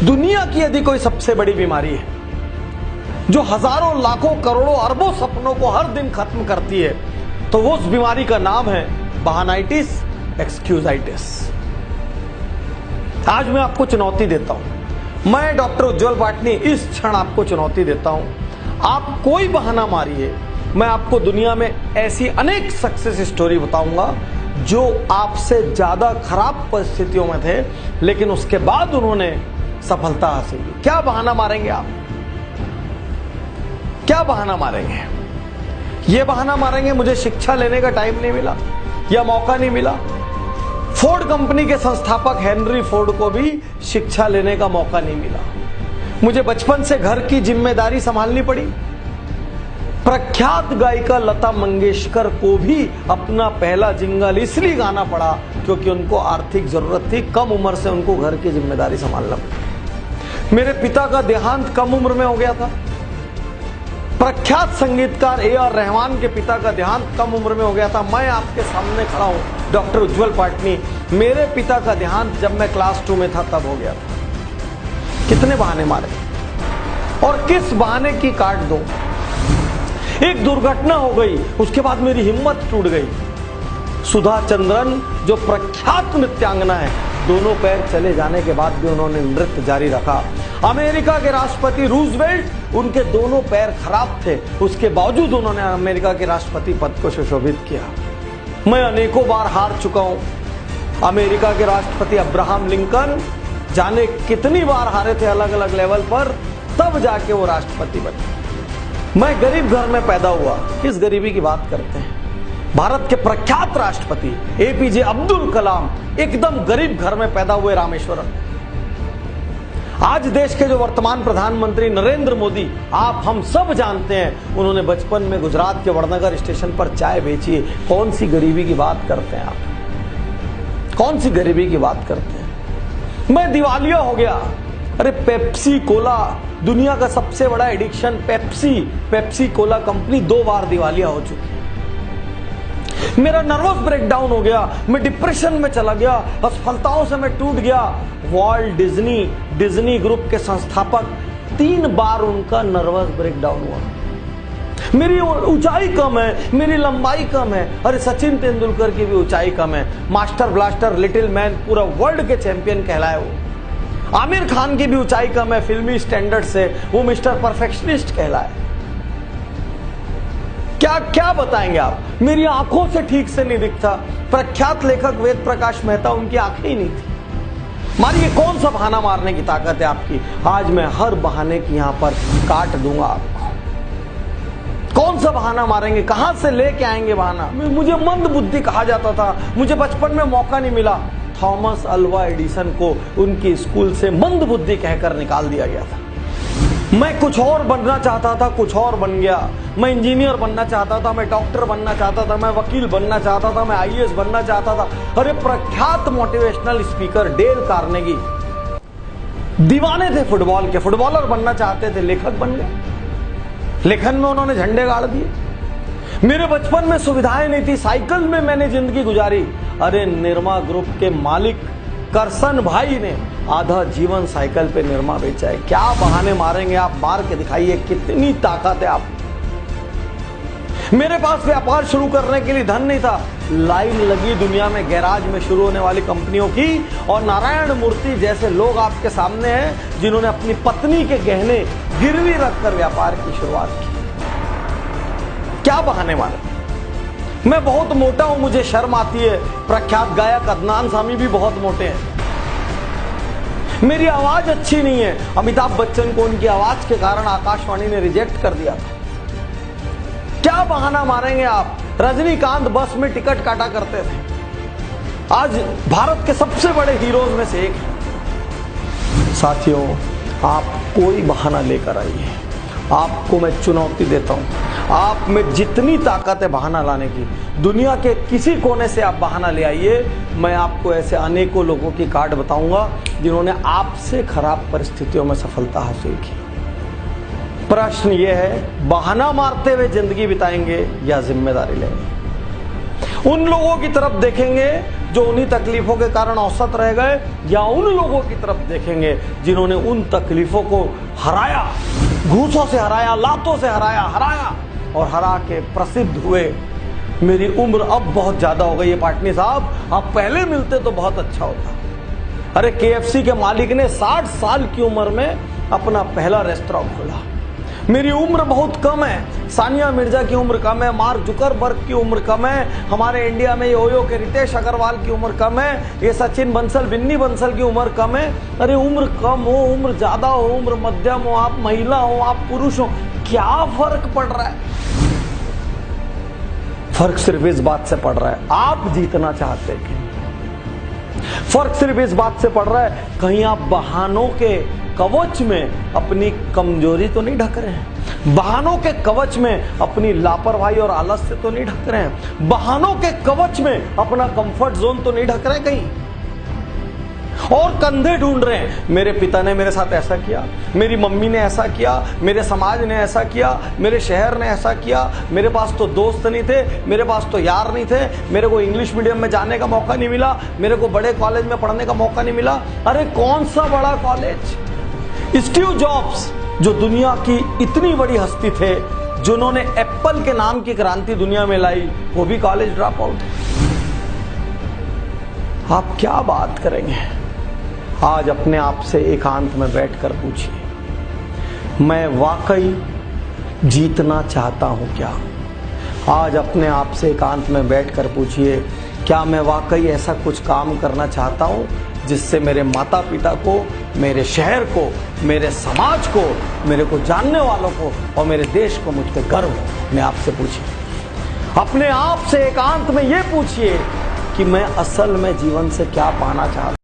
दुनिया की यदि कोई सबसे बड़ी बीमारी है जो हजारों लाखों करोड़ों अरबों सपनों को हर दिन खत्म करती है, तो वो उस बीमारी का नाम है बहानाइटिस, एक्सक्यूजाइटिस। आज मैं आपको चुनौती देता हूं, मैं डॉक्टर उज्जवल पाटनी इस क्षण आपको चुनौती देता हूं, आप कोई बहाना मारिए, मैं आपको दुनिया में ऐसी अनेक सक्सेस स्टोरी बताऊंगा जो आपसे ज्यादा खराब परिस्थितियों में थे लेकिन उसके बाद उन्होंने सफलता हासिल की। क्या बहाना मारेंगे आप? क्या बहाना मारेंगे? यह बहाना मारेंगे मुझे शिक्षा लेने का टाइम नहीं मिला या मौका नहीं मिला। फोर्ड कंपनी के संस्थापक हेनरी फोर्ड को भी शिक्षा लेने का मौका नहीं मिला। मुझे बचपन से घर की जिम्मेदारी संभालनी पड़ी। प्रख्यात गायिका लता मंगेशकर को भी अपना पहला जिंगल इसलिए गाना पड़ा क्योंकि उनको आर्थिक जरूरत थी, कम उम्र से उनको घर की जिम्मेदारी संभालना पड़ी। मेरे पिता का देहांत कम उम्र में हो गया था। प्रख्यात संगीतकार ए.आर. रहमान के पिता का देहांत कम उम्र में हो गया था। मैं आपके सामने खड़ा हूं डॉक्टर उज्जवल पाटनी, मेरे पिता का देहांत जब मैं क्लास 2 में था तब हो गया था। कितने बहाने मारे और किस बहाने की काट दो। एक दुर्घटना हो गई, उसके बाद मेरी हिम्मत टूट गई। सुधा चंद्रन जो प्रख्यात नृत्यांगना है, दोनों पैर चले जाने के बाद भी उन्होंने नृत्य जारी रखा। अमेरिका के राष्ट्रपति रूजवेल्ट, उनके दोनों पैर खराब थे, उसके बावजूद उन्होंने अमेरिका के राष्ट्रपति पद को सुशोभित किया। मैं अनेकों बार हार चुका हूं। अमेरिका के राष्ट्रपति अब्राहम लिंकन जाने कितनी बार हारे थे अलग अलग लेवल पर, तब जाके वो राष्ट्रपति बने। मैं गरीब घर में पैदा हुआ। किस गरीबी की बात करते हैं? भारत के प्रख्यात राष्ट्रपति एपीजे अब्दुल कलाम एकदम गरीब घर में पैदा हुए रामेश्वरम। आज देश के जो वर्तमान प्रधानमंत्री नरेंद्र मोदी, आप हम सब जानते हैं, उन्होंने बचपन में गुजरात के वड़नगर स्टेशन पर चाय बेची है। कौन सी गरीबी की बात करते हैं आप? कौन सी गरीबी की बात करते हैं? मैं दिवालिया हो गया। अरे पेप्सी कोला, दुनिया का सबसे बड़ा एडिक्शन पेप्सी कोला कंपनी 2 बार दिवालिया हो चुकी है। मेरा नर्वस ब्रेकडाउन हो गया, मैं डिप्रेशन में चला गया, असफलताओं से मैं टूट गया। वॉल्ट डिज्नी ग्रुप के संस्थापक 3 बार उनका नर्वस ब्रेकडाउन हुआ। मेरी ऊंचाई कम है, मेरी लंबाई कम है। अरे सचिन तेंदुलकर की भी ऊंचाई कम है। मास्टर ब्लास्टर, लिटिल मैन, पूरा वर्ल्ड के चैंपियन कहलाए वो। आमिर खान की भी ऊंचाई कम है फिल्मी स्टैंडर्ड से, वो मिस्टर परफेक्शनिस्ट कहलाए। क्या क्या बताएंगे आप? मेरी आंखों से ठीक से नहीं दिखता। प्रख्यात लेखक वेद प्रकाश मेहता, उनकी आंखें ही नहीं थी। मारिए, कौन सा बहाना मारने की ताकत है आपकी? आज मैं हर बहाने की यहां पर काट दूंगा आपको। कौन सा बहाना मारेंगे? कहां से लेके आएंगे बहाना? मुझे मंद बुद्धि कहा जाता था, मुझे बचपन में मौका नहीं मिला। थॉमस अल्वा एडिसन को उनकी स्कूल से मंद बुद्धि कहकर निकाल दिया गया था। मैं कुछ और बनना चाहता था, कुछ और बन गया। मैं इंजीनियर बनना चाहता था, मैं डॉक्टर बनना चाहता था, मैं वकील बनना चाहता था, मैं आईएएस बनना चाहता था। अरे प्रख्यात मोटिवेशनल स्पीकर डेल कार्नेगी दीवाने थे फुटबॉल के, फुटबॉलर बनना चाहते थे, लेखक बन गए। लेखन में उन्होंने झंडे गाड़ दिए। मेरे बचपन में सुविधाएं नहीं थी, साइकिल में मैंने जिंदगी गुजारी। अरे निरमा ग्रुप के मालिक करसन भाई ने आधा जीवन साइकिल पे निरमा बेचा है। क्या बहाने मारेंगे आप? मार के दिखाइए, कितनी ताकत है आप। मेरे पास व्यापार शुरू करने के लिए धन नहीं था। लाइन लगी दुनिया में गैराज में शुरू होने वाली कंपनियों की, और नारायण मूर्ति जैसे लोग आपके सामने हैं जिन्होंने अपनी पत्नी के गहने गिरवी रखकर व्यापार की शुरुआत की। क्या बहाने मारे? मैं बहुत मोटा हूं, मुझे शर्म आती है। प्रख्यात गायक अदनान सामी भी बहुत मोटे हैं। मेरी आवाज अच्छी नहीं है। अमिताभ बच्चन को उनकी आवाज के कारण आकाशवाणी ने रिजेक्ट कर दिया था। क्या बहाना मारेंगे आप? रजनीकांत बस में टिकट काटा करते थे, आज भारत के सबसे बड़े हीरोज में से एक है। साथियों, आप कोई बहाना लेकर आइए, आपको मैं चुनौती देता हूं। आप में जितनी ताकत है बहाना लाने की, दुनिया के किसी कोने से आप बहाना ले आइए। मैं आपको ऐसे अनेकों लोगों की कार्ड बताऊंगा जिन्होंने आपसे खराब परिस्थितियों में सफलता हासिल की। प्रश्न यह है, बहाना मारते हुए जिंदगी बिताएंगे या जिम्मेदारी लेंगे? उन लोगों की तरफ देखेंगे जो उन्हीं तकलीफों के कारण औसत रह गए, या उन लोगों की तरफ देखेंगे जिन्होंने उन तकलीफों को हराया, घूसों से हराया, लातों से हराया और हरा के प्रसिद्ध हुए। मेरी उम्र अब बहुत ज्यादा हो गई है पाटनी साहब, आप पहले मिलते तो बहुत अच्छा होता। अरे KFC के मालिक ने 60 साल की उम्र में अपना पहला रेस्टोरेंट खोला। मेरी उम्र बहुत कम है, सानिया मिर्जा की उम्र कम है, मार्क जुकरबर्ग की उम्र कम है, हमारे इंडिया में ये ओयो के रितेश अग्रवाल की उम्र कम है, ये सचिन बंसल, बिन्नी बंसल की उम्र कम है। अरे उम्र कम हो, उम्र ज्यादा हो, उम्र मध्यम हो, आप महिला हो, आप पुरुष हो, क्या फर्क पड़ रहा है? फर्क सिर्फ इस बात से पड़ रहा है, आप जीतना चाहते हैं। फर्क सिर्फ इस बात से पड़ रहा है, कहीं आप बहानों के कवच में अपनी कमजोरी तो नहीं ढक रहे हैं, बहानों के कवच में अपनी लापरवाही और आलस से तो नहीं ढक रहे हैं, बहानों के कवच में अपना कंफर्ट जोन तो नहीं ढक रहे कहीं, और कंधे ढूंढ रहे हैं। मेरे पिता ने मेरे साथ ऐसा किया, मेरी मम्मी ने ऐसा किया, मेरे समाज ने ऐसा किया, मेरे शहर ने ऐसा किया, मेरे पास तो दोस्त नहीं थे, मेरे पास तो यार नहीं थे, मेरे को इंग्लिश मीडियम में जाने का मौका नहीं मिला, मेरे को बड़े कॉलेज में पढ़ने का मौका नहीं मिला। अरे कौन सा बड़ा कॉलेज? स्टीव जॉब्स जो दुनिया की इतनी बड़ी हस्ती थे, जिन्होंने एप्पल के नाम की क्रांति दुनिया में लाई, वो भी कॉलेज ड्रॉप आउट है। आप क्या बात करेंगे? आज अपने आप से एकांत में बैठकर पूछिए, मैं वाकई जीतना चाहता हूं क्या? आज अपने आप से एकांत में बैठकर पूछिए, क्या मैं वाकई ऐसा कुछ काम करना चाहता हूं जिससे मेरे माता पिता को, मेरे शहर को, मेरे समाज को, मेरे को जानने वालों को और मेरे देश को मुझ पर गर्व हो? मैं आपसे पूछिए, अपने आप से एकांत में ये पूछिए कि मैं असल में जीवन से क्या पाना चाहता हूं।